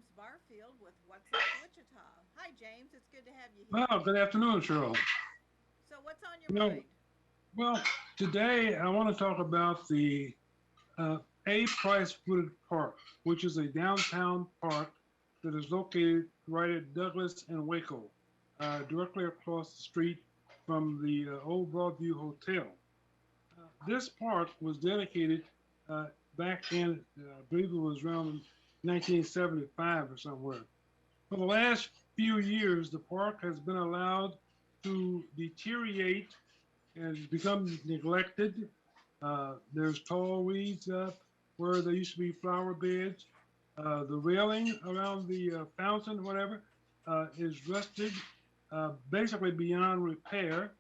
James Barfield with What's Up Wichita. Hi, James. It's good to have you here. Well, good afternoon, Cheryl. So, what's on your You know, mind? well, today I want to talk about the A Price Wooded Park, which is a downtown park that is located right at Douglas and Waco, directly across the street from the old Broadview Hotel. This park was dedicated back in, I believe it was around 1975 or somewhere. For the last few years, the park has been allowed to deteriorate and become neglected. There's tall weeds up where there used to be flower beds. The railing around the fountain, whatever, is rusted, basically beyond repair.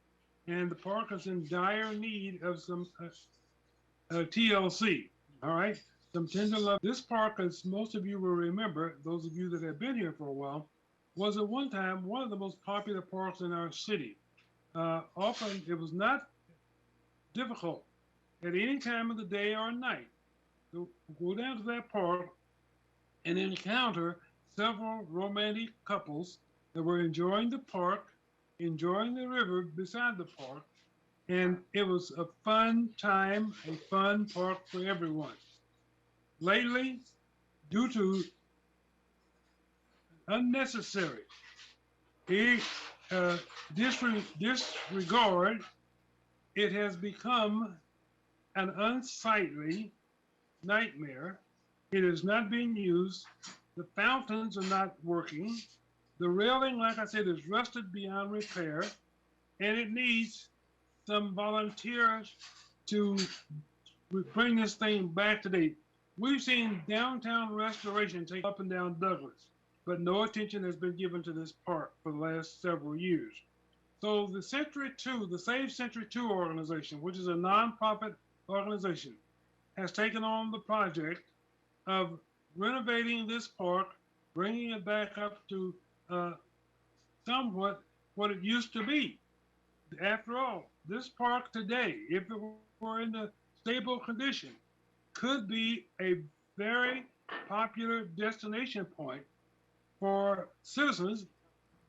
And the park is in dire need of some TLC. All right, some tender love. This park, as most of you will remember, those of you that have been here for a while, was at one time one of the most popular parks in our city. Often it was not difficult at any time of the day or night to go down to that park and encounter several romantic couples that were enjoying the park, enjoying the river beside the park, and it was a fun time, a fun park for everyone. Lately, due to unnecessary uh, disregard, it has become an unsightly nightmare. It is not being used. The fountains are not working. The railing, like I said, is rusted beyond repair, and it needs some volunteers to bring this thing back to date. We've seen downtown restoration take up and down Douglas, but no attention has been given to this park for the last several years. So the Century 2, the Save Century 2 organization, which is a nonprofit organization, has taken on the project of renovating this park, bringing it back up to somewhat what it used to be. After all, this park today, if it were in a stable condition, could be a very popular destination point for citizens,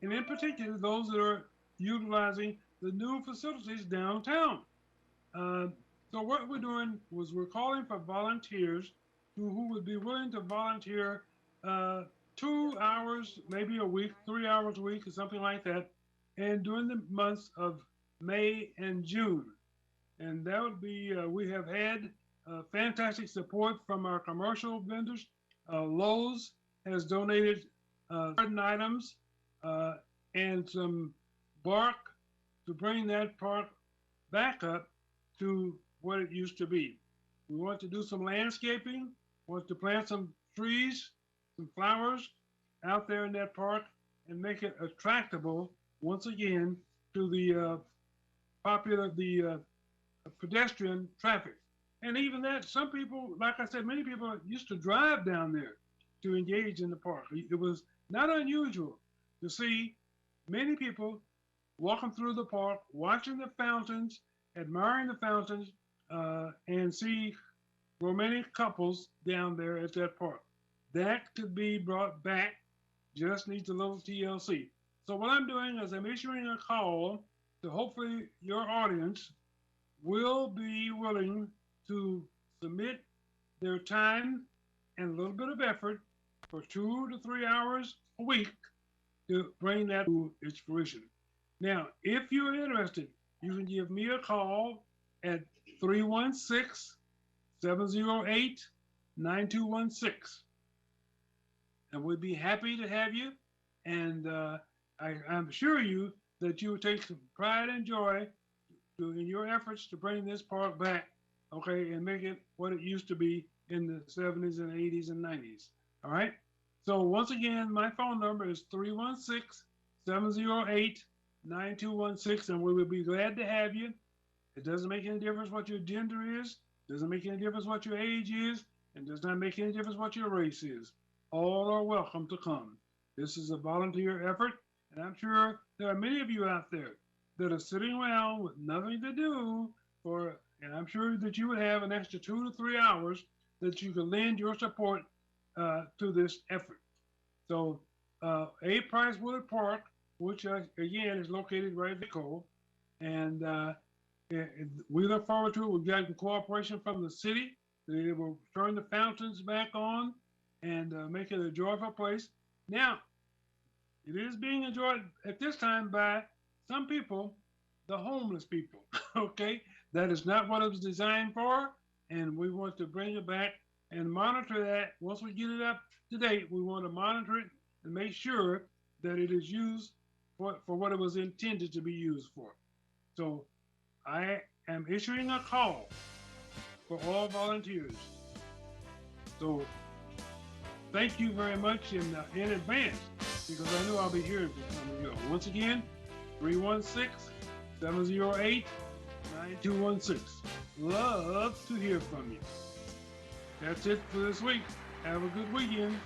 and in particular those that are utilizing the new facilities downtown. Uh, so what we're doing was we're calling for volunteers who would be willing to volunteer 2 hours, maybe a week, 3 hours a week, or something like that, and during the months of May and June. And that would be, we have had fantastic support from our commercial vendors. Lowe's has donated garden items uh, and some bark to bring that park back up to what it used to be. We want to do some landscaping, want to plant some trees, some flowers out there in that park and make it attractable once again to the pedestrian traffic. And even that, some people, like I said, many people used to drive down there to engage in the park. It was not unusual to see many people walking through the park, watching the fountains, admiring the fountains, and see romantic couples down there at that park. That could be brought back, just needs a little TLC. So what I'm doing is I'm issuing a call to hopefully your audience will be willing to submit their time and a little bit of effort for 2 to 3 hours a week to bring that to its fruition. Now, if you're interested, you can give me a call at 316 708 9216. And we'd be happy to have you. And I'm sure you that you will take some pride and joy in your efforts to bring this park back, okay, and make it what it used to be in the 70s and 80s and 90s. All right? So once again, my phone number is 316 708 9216, and we will be glad to have you. It doesn't make any difference what your gender is, doesn't make any difference what your age is, and does not make any difference what your race is. All are welcome to come. This is a volunteer effort, and I'm sure there are many of you out there that are sitting around with nothing to do and I'm sure that you would have an extra 2 to 3 hours that you can lend your support to this effort. So, A Price Woodward Park, which again is located right at Vico, and we look forward to it. We've got cooperation from the city. They will turn the fountains back on and make it a joyful place. Now, it is being enjoyed at this time by some people, the homeless people. Okay, that is not what it was designed for, and we want to bring it back and monitor that. Once we get it up to date, we want to monitor it and make sure that it is used for what it was intended to be used for. So I am issuing a call for all volunteers. So thank you very much in advance because I know I'll be hearing from you. Once again, 316-708-9216. Love to hear from you. That's it for this week. Have a good weekend.